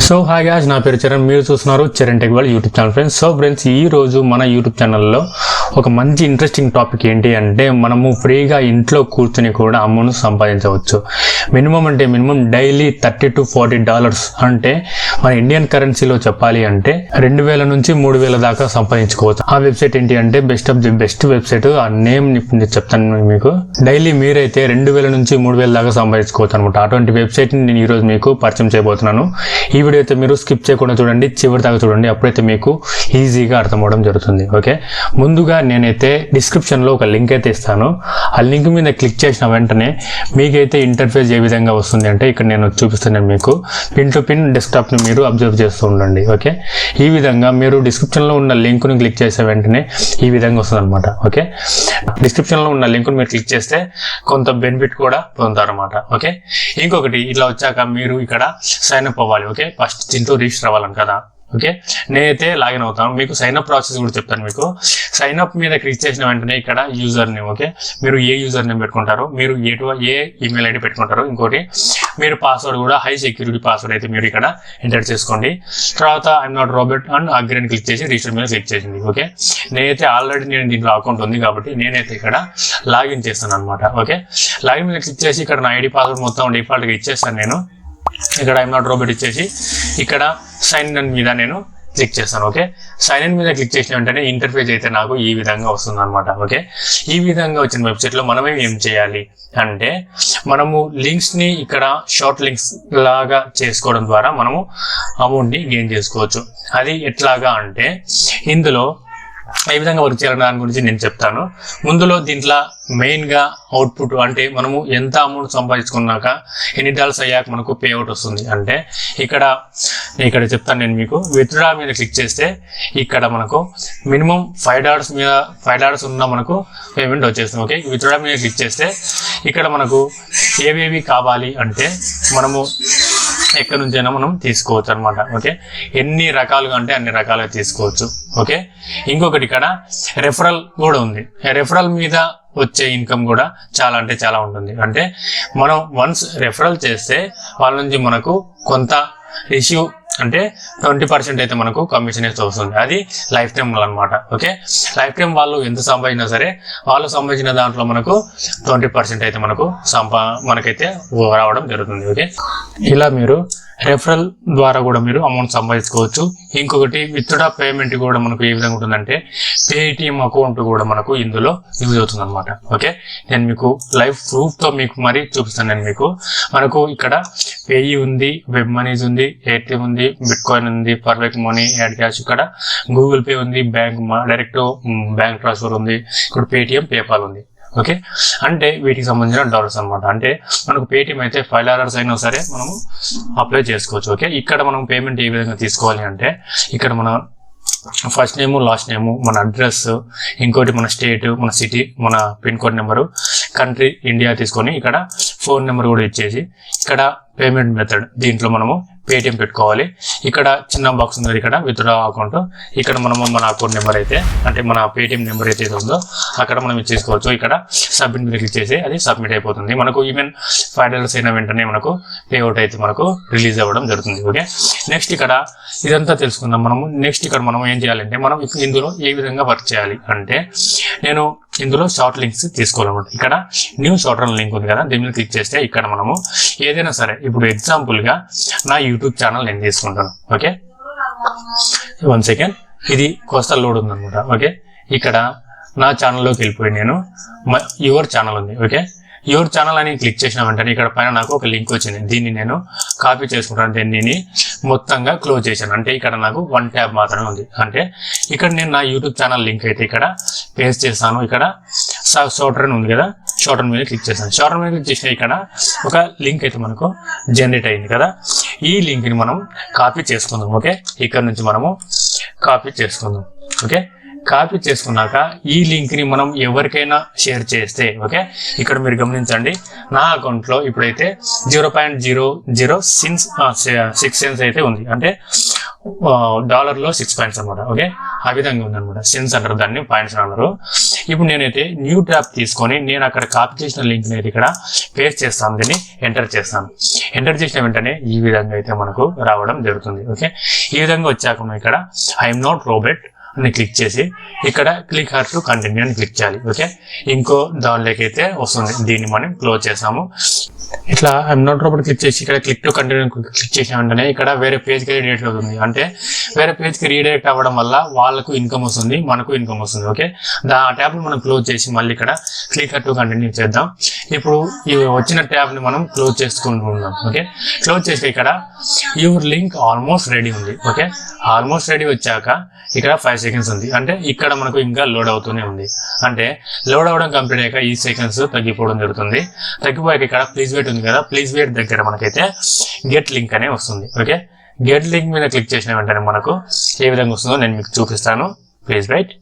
So hi guys, నా పేరు చరణ్. మీరు చూస్తున్నారు Charantechworld YouTube channel. Friends, so friends, ఈ రోజు మన యూట్యూబ్ ఛానల్లో ఒక మంచి ఇంట్రెస్టింగ్ టాపిక్ ఏంటి అంటే, మనము ఫ్రీగా ఇంట్లో కూర్చొని కూడా అమౌంట్ సంపాదించవచ్చు. మినిమం డైలీ $30 to $40 అంటే మన ఇండియన్ కరెన్సీలో చెప్పాలి అంటే 2000 నుంచి 3000 దాకా సంపాదించుకోవచ్చు. ఆ వెబ్సైట్ ఏంటి అంటే best of the best website. ఆ నేమ్ చెప్తాను మీకు. డైలీ మీరైతే 2000 నుంచి 3000 దాకా సంపాదించుకోవచ్చు అనమాట. అటువంటి వెబ్సైట్ ని నేను ఈ రోజు మీకు పరిచయం చేయబోతున్నాను. ఈ వీడియో అయితే మీరు స్కిప్ చేయకుండా చూడండి, చివరి దాకా చూడండి. అప్పుడైతే మీకు ఈజీగా అర్థమవడం జరుగుతుంది. ఓకే, ముందుగా నేనైతే డిస్క్రిప్షన్లో ఒక లింక్ అయితే ఇస్తాను. ఆ లింక్ మీద క్లిక్ చేసిన వెంటనే మీకైతే ఇంటర్ఫేస్ ఏ విధంగా వస్తుంది అంటే, ఇక్కడ నేను చూపిస్తున్నాను మీకు. పిన్ టు పిన్ డెస్క్టాప్ని మీరు అబ్జర్వ్ చేస్తూ ఉండండి. ఓకే, ఈ విధంగా మీరు డిస్క్రిప్షన్లో ఉన్న లింక్ను క్లిక్ చేసే వెంటనే ఈ విధంగా వస్తుంది అనమాట. ఓకే, డిస్క్రిప్షన్లో ఉన్న లింక్ను మీరు క్లిక్ చేస్తే కొంత బెనిఫిట్ కూడా పొందుతారన్నమాట. ఓకే, ఇంకొకటి ఇట్లా వచ్చాక మీరు ఇక్కడ సైన్ అప్ అవ్వాలి. ఓకే, ఫస్ట్ దీంట్లో రిజిస్టర్ అవ్వాలని కదా. ఓకే, నేనైతే లాగిన్ అవుతాను. మీకు సైన్ అప్ ప్రాసెస్ కూడా చెప్తాను. మీకు సైన్ అప్ మీద క్లిక్ చేసిన వెంటనే ఇక్కడ యూజర్ నేమ్. ఓకే, మీరు ఏ యూజర్ నేమ్ పెట్టుకుంటారు, మీరు ఏ ఈమెయిల్ ఐడి పెట్టుకుంటారు. ఇంకోటి మీరు పాస్వర్డ్ కూడా హై సెక్యూరిటీ పాస్వర్డ్ అయితే మీరు ఇక్కడ ఎంటర్ చేసుకోండి. తర్వాత I'm not Robert and agree అని క్లిక్ చేసి రిజిస్టర్ మీద క్లిక్ చేసింది. ఓకే, నేనైతే ఆల్రెడీ దీంట్లో అకౌంట్ ఉంది కాబట్టి నేనైతే ఇక్కడ లాగిన్ చేస్తాను అనమాట. ఓకే, లాగిన్ మీద క్లిక్ చేసి ఇక్కడ నా ఐడి పాస్వర్డ్ మొత్తం డిఫాల్ట్గా ఇచ్చేస్తాను నేను. ఇక్కడ ఐఎమ్ నాట్ రాబర్ట్ ఇచ్చేసి ఇక్కడ సైన్ ఇన్ మీద నేను క్లిక్ చేస్తాను. ఓకే, సైన్ ఇన్ మీద క్లిక్ చేసిన వెంటనే ఇంటర్ఫేస్ అయితే నాకు ఈ విధంగా వస్తుంది అనమాట. ఓకే, ఈ విధంగా వచ్చిన వెబ్సైట్లో మనమే ఏం చేయాలి అంటే, మనము లింక్స్ని ఇక్కడ షార్ట్ లింక్స్ లాగా చేసుకోవడం ద్వారా మనము అమౌంట్ని గెయిన్ చేసుకోవచ్చు. అది ఎట్లాగా అంటే, ఇందులో ఏ విధంగా వర్క్ చేయాలన్న దాని గురించి నేను చెప్తాను. ముందులో దీంట్లో మెయిన్గా అవుట్పుట్ అంటే మనము ఎంత అమౌంట్ సంపాదించుకున్నాక ఎన్ని డాలర్స్ అయ్యాక మనకు పే అవుట్ వస్తుంది అంటే, ఇక్కడ చెప్తాను నేను మీకు. విత్డ్రా మీద క్లిక్ చేస్తే ఇక్కడ మనకు మినిమం $5 ఉన్న మనకు పేమెంట్ వచ్చేస్తుంది. ఓకే, విత్డ్రా మీద క్లిక్ చేస్తే ఇక్కడ మనకు ఏవేవి కావాలి అంటే మనము ఎక్కడి నుంచైనా మనం తీసుకోవచ్చు అనమాట. ఓకే, ఎన్ని రకాలుగా అంటే అన్ని రకాలుగా తీసుకోవచ్చు. ఓకే, ఇంకొకటి ఇక్కడ రెఫరల్ కూడా ఉంది. రెఫరల్ మీద వచ్చే ఇన్కమ్ కూడా చాలా అంటే చాలా ఉంటుంది. అంటే మనం వన్స్ రెఫరల్ చేస్తే వాళ్ళ నుంచి మనకు కొంత ఇష్యూ అంటే 20% అయితే మనకు కమిషన్ అయితే వస్తుంది. అది లైఫ్ టైం అనమాట. ఓకే, లైఫ్ టైం వాళ్ళు ఎంత సంపాదించినా సరే వాళ్ళు సంపాదించిన దాంట్లో మనకు 20% అయితే మనకైతే రావడం జరుగుతుంది. ఓకే, ఇలా మీరు రెఫరల్ ద్వారా కూడా మీరు అమౌంట్ సంపాదించుకోవచ్చు. ఇంకొకటి విత్డ్రా పేమెంట్ కూడా మనకు ఏ విధంగా ఉంటుందంటే, పేటిఎం అకౌంట్ కూడా మనకు ఇందులో యూజ్ అవుతుంది అనమాట. ఓకే, నేను మీకు లైవ్ ప్రూఫ్తో మీకు మరీ చూపిస్తాను. నేను మీకు మనకు ఇక్కడ పేయి ఉంది, వెబ్ మనీస్ ఉంది, ఏటీఎం ఉంది, బిట్ కాయిన్ ఉంది, పర్ఫెక్ట్ మనీ, యాడ్ క్యాష్, ఇక్కడ గూగుల్ పే ఉంది, డైరెక్ట్ బ్యాంక్ ట్రాన్స్ఫర్ ఉంది, ఇక్కడ పేటిఎం, పేపాల్ ఉంది. ఓకే, అంటే వీటికి సంబంధించిన డాలర్స్ అనమాట. అంటే మనకు పేటిఎం అయితే $5 అయినా సరే మనము అప్లై చేసుకోవచ్చు. ఓకే, ఇక్కడ మనం పేమెంట్ ఏ విధంగా తీసుకోవాలి అంటే, ఇక్కడ మన ఫస్ట్ నేము, లాస్ట్ నేము, మన అడ్రస్, ఇంకోటి మన స్టేట్, మన సిటీ, మన pin code number, country India తీసుకొని ఇక్కడ ఫోన్ నెంబర్ కూడా ఇచ్చేసి ఇక్కడ పేమెంట్ మెథడ్ దీంట్లో మనము పేటిఎం పెట్టుకోవాలి. ఇక్కడ చిన్న బాక్స్ ఉంది ఇక్కడ విత్డ్రా అకౌంట్. ఇక్కడ మనము మన అకౌంట్ నెంబర్ అయితే అంటే మన పేటిఎం నెంబర్ అయితే ఉందో అక్కడ మనం ఇచ్చేసుకోవచ్చు. ఇక్కడ సబ్మిట్ మీద క్లిక్ చేసి అది సబ్మిట్ అయిపోతుంది. మనకు ఈవెన్ $5 అయిన వెంటనే మనకు పేఅవుట్ అయితే మనకు రిలీజ్ అవ్వడం జరుగుతుంది. ఓకే, నెక్స్ట్ ఇక్కడ ఇదంతా తెలుసుకుందాం మనము. నెక్స్ట్ ఇక్కడ మనం ఏం చేయాలంటే, మనం ఇందులో ఏ విధంగా వర్క్ చేయాలి అంటే, నేను ఇందులో షార్ట్ లింక్స్ తీసుకోవాలన్నమాట. ఇక్కడ న్యూ షార్ట్ రన్ లింక్ ఉంది కదా, దీని మీద క్లిక్ చేస్తే ఇక్కడ మనము ఏదైనా సరే, ఇప్పుడు ఎగ్జాంపుల్గా నా యూట్యూబ్ ఛానల్ నేను తీసుకుంటాను. ఓకే, 1 సెకండ్, ఇది కోస్తా లోడ్ ఉందన్నమాట. ఓకే, ఇక్కడ నా ఛానల్లోకి వెళ్ళిపోయి నేను యువర్ ఛానల్ ఉంది. ఓకే, యువర్ ఛానల్ అని క్లిక్ చేసిన వెంటనే ఇక్కడ పైన నాకు ఒక లింక్ వచ్చింది. దీన్ని నేను కాపీ చేసుకుంటాను. దీన్ని మొత్తంగా క్లోజ్ చేశాను. అంటే ఇక్కడ నాకు 1 ట్యాబ్ మాత్రమే ఉంది. అంటే ఇక్కడ నేను నా యూట్యూబ్ ఛానల్ లింక్ అయితే ఇక్కడ పేస్ట్ చేస్తాను. ఇక్కడ షార్ట్ రన్ ఉంది కదా, షార్ట్ రన్ మీద క్లిక్ చేస్తాను. షార్ట్ రన్ మీద క్లిక్ చేసిన ఇక్కడ ఒక లింక్ అయితే మనకు జనరేట్ అయింది కదా, ఈ లింక్ని మనం కాపీ చేసుకుందాం. ఓకే, ఇక్కడ నుంచి మనము కాపీ చేసుకుందాం. ఓకే, కాపీ చేసుకున్నాక ఈ లింక్ ని మనం ఎవరికైనా షేర్ చేస్తే, ఓకే, ఇక్కడ మీరు గమనించండి, నా అకౌంట్ లో ఇప్పుడైతే 0.006 సెంట్స్ అయితే ఉంది. అంటే $లో 6 పాయింట్స్ అనమాట. ఓకే, ఆ విధంగా ఉందన్నమాట. సెన్స్ అంటారు దాన్ని, పాయింట్స్ అన్నారు. ఇప్పుడు నేనైతే న్యూ ట్యాబ్ తీసుకొని నేను అక్కడ కాపీ చేసిన లింక్ అయితే ఇక్కడ పేస్ట్ చేస్తాను, దీన్ని ఎంటర్ చేస్తాను. ఎంటర్ చేసిన వెంటనే ఈ విధంగా అయితే మనకు రావడం జరుగుతుంది. ఓకే, ఈ విధంగా వచ్చాక మనం ఇక్కడ ఐఎమ్ నాట్ రోబోట్ అని క్లిక్ చేసి ఇక్కడ క్లిక్ హర్ టు కంటిన్యూ అని క్లిక్ చేయాలి. ఓకే, ఇంకో దానిలోకి అయితే వస్తుంది, దీన్ని మనం క్లోజ్ చేసాము. ఇట్లా ఐఎమ్ నాట్ రోబోట్ క్లిక్ చేసి ఇక్కడ క్లిక్ టు కంటిన్యూ క్లిక్ చేసిన వెంటనే ఇక్కడ వేరే పేజ్కి రీడైరెక్ట్ అవుతుంది. అంటే వేరే పేజ్కి రీడైరెక్ట్ అవ్వడం వల్ల వాళ్ళకు ఇన్కమ్ వస్తుంది, మనకు ఇన్కమ్ వస్తుంది. ఓకే, ఆ ట్యాబ్ని మనం క్లోజ్ చేసి మళ్ళీ ఇక్కడ క్లిక్ హర్ టు కంటిన్యూ చేద్దాం. ఇప్పుడు ఈ వచ్చిన ట్యాబ్ని మనం క్లోజ్ చేసుకుంటున్నాం. ఓకే, క్లోజ్ చేసి ఇక్కడ యువర్ లింక్ ఆల్మోస్ట్ రెడీ ఉంది. ఓకే, ఆల్మోస్ట్ రెడీ వచ్చాక ఇక్కడ 5 సెకండ్స్ ఉంది. అంటే ఇక్కడ మనకు ఇంకా లోడ్ అవుతూనే ఉంది. అంటే లోడ్ అవ్వడం కంప్లీట్ అయ్యాక ఈ సెకండ్స్ తగ్గిపోవడం జరుగుతుంది. తగ్గిపోయాక ఇక్కడ ప్లీజ్ వెయిట్ ఉంది కదా, ప్లీజ్ వెయిట్ దగ్గర మనకైతే గెట్ లింక్ అనే వస్తుంది. ఓకే, గెట్ లింక్ మీద క్లిక్ చేసిన వెంటనే మనకు ఏ విధంగా వస్తుందో నేను మీకు చూపిస్తాను. Please wait.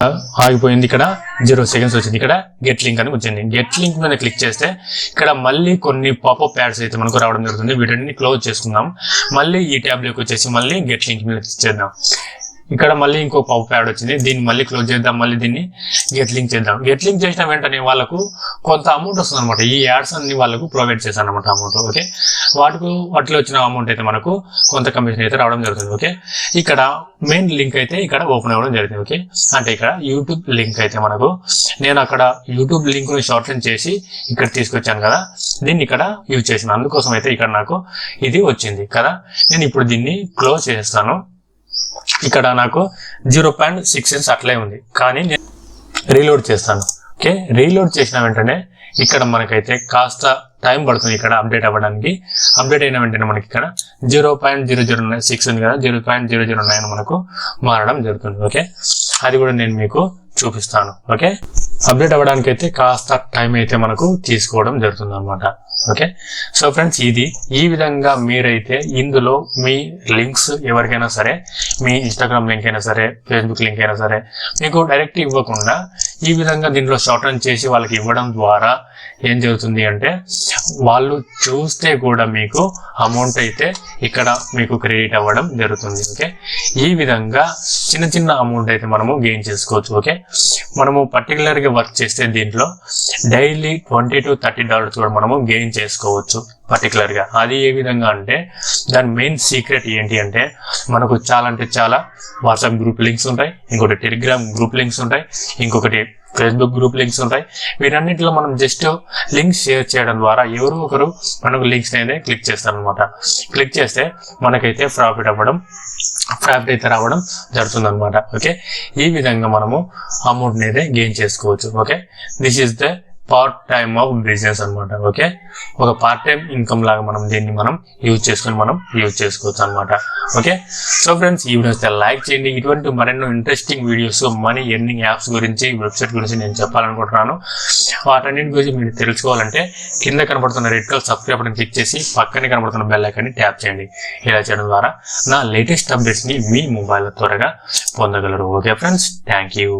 ఆగిపోయింది, ఇక్కడ 0 సెకండ్స్ వచ్చింది, ఇక్కడ గెట్ లింక్ అని వచ్చింది. గెట్ లింక్ మీద క్లిక్ చేస్తే ఇక్కడ మళ్ళీ కొన్ని పాపప్ యాడ్స్ అయితే మనకు రావడం జరుగుతుంది. వీటిని క్లోజ్ చేసుకుందాం. మళ్ళీ ఈ ట్యాబ్లోకి వచ్చేసి మళ్ళీ గెట్ లింక్ మీద క్లిక్ చేద్దాం. ఇక్కడ మళ్ళీ ఇంకో పాపప్ యాడ్ వచ్చింది, దీన్ని మళ్ళీ క్లోజ్ చేద్దాం. మళ్ళీ దీన్ని గెట్ లింక్ చేద్దాం. గెట్ లింక్ చేసిన వెంటనే వాళ్ళకు కొంత అమౌంట్ వస్తుంది అనమాట. ఈ యాడ్స్ అన్ని వాళ్ళకు ప్రొవైడ్ చేశాను అనమాట అమౌంట్. ఓకే, వాటిలో వచ్చిన అమౌంట్ అయితే మనకు కొంత కమిషన్ అయితే రావడం జరుగుతుంది. ఓకే, ఇక్కడ మెయిన్ లింక్ అయితే ఇక్కడ ఓపెన్ అవ్వడం జరిగింది. ఓకే, అంటే ఇక్కడ యూట్యూబ్ లింక్ అయితే మనకు నేను అక్కడ యూట్యూబ్ లింక్ ని షార్ట్లైన్ చేసి ఇక్కడ తీసుకొచ్చాను కదా, దీన్ని ఇక్కడ యూజ్ చేసిన అందుకోసం అయితే ఇక్కడ నాకు ఇది వచ్చింది కదా. నేను ఇప్పుడు దీన్ని క్లోజ్ చేస్తాను. ఇక్కడ నాకు 0.6 సెంట్స్ అట్లే ఉంది, కానీ నేను రీలోడ్ చేస్తాను. ఓకే, రీలోడ్ చేసిన వెంటనే ఇక్కడ మనకైతే కాస్త టైం పడుతుంది ఇక్కడ అప్డేట్ అవ్వడానికి. అప్డేట్ అయిన వెంటనే మనకి ఇక్కడ 0.009 ఉంది కదా, 0.009 మనకు మారడం జరుగుతుంది. ఓకే, అది కూడా నేను మీకు చూపిస్తాను. ఓకే, అప్డేట్ అవ్వడానికి అయితే కాస్త టైం అయితే మనకు తీసుకోవడం జరుగుతుంది అనమాట. ఓకే, సో ఫ్రెండ్స్, ఇది ఈ విధంగా మీరైతే ఇందులో మీ లింక్స్ ఎవరికైనా సరే, మీ ఇన్స్టాగ్రామ్ లింక్ అయినా సరే, ఫేస్బుక్ లింక్ అయినా సరే, మీకు డైరెక్ట్ ఇవ్వకుండా ఈ విధంగా దీంట్లో షార్ట్ రన్ చేసి వాళ్ళకి ఇవ్వడం ద్వారా ఏం జరుగుతుంది అంటే వాళ్ళు చూస్తే కూడా మీకు అమౌంట్ అయితే ఇక్కడ మీకు క్రెడిట్ అవ్వడం జరుగుతుంది. ఓకే, ఈ విధంగా చిన్న చిన్న అమౌంట్ అయితే మనము గెయిన్ చేసుకోవచ్చు. ఓకే, మనము పర్టికులర్గా వర్క్ చేస్తే దీంట్లో డైలీ $20 to $30 కూడా మనము గెయిన్ చేసుకోవచ్చు పర్టికులర్ గా. అది ఏ విధంగా అంటే దాని మెయిన్ సీక్రెట్ ఏంటి అంటే మనకు చాలా అంటే చాలా వాట్సాప్ గ్రూప్ లింక్స్ ఉంటాయి, ఇంకోటి టెలిగ్రామ్ గ్రూప్ లింక్స్ ఉంటాయి, ఇంకొకటి ఫేస్బుక్ గ్రూప్ లింక్స్ ఉంటాయి. వీటన్నిటిలో మనం జస్ట్ లింక్స్ షేర్ చేయడం ద్వారా ఎవరో ఒకరు మనకు లింక్స్ అయితే క్లిక్ చేస్తారనమాట. క్లిక్ చేస్తే మనకైతే ప్రాఫిట్ అయితే రావడం జరుగుతుంది అనమాట. ఓకే, ఈ విధంగా మనము అమౌంట్ అయితే గెయిన్ చేసుకోవచ్చు. Okay, this is the part time of business అనమాట. ఓకే, ఒక పార్ట్ టైం ఇన్కమ్ లాగా మనం దీన్ని యూజ్ చేసుకోవచ్చు అనమాట. ఓకే, సో ఫ్రెండ్స్, ఈ వీడియోస్ లైక్ చేయండి. ఇటువంటి మరెన్నో interesting videos, money earning apps గురించి, వెబ్సైట్ గురించి నేను చెప్పాలనుకుంటున్నాను. వాటన్నిటి గురించి మీరు తెలుసుకోవాలంటే కింద కనబడుతున్న red colour subscribe button click చేసి పక్కనే కనబడుతున్న బెల్ ఐకాన్ని ట్యాప్ చేయండి. ఇలా చేయడం ద్వారా నా లేటెస్ట్ అప్డేట్స్ ని మీ మొబైల్ త్వరగా పొందగలరు. Okay friends, thank you.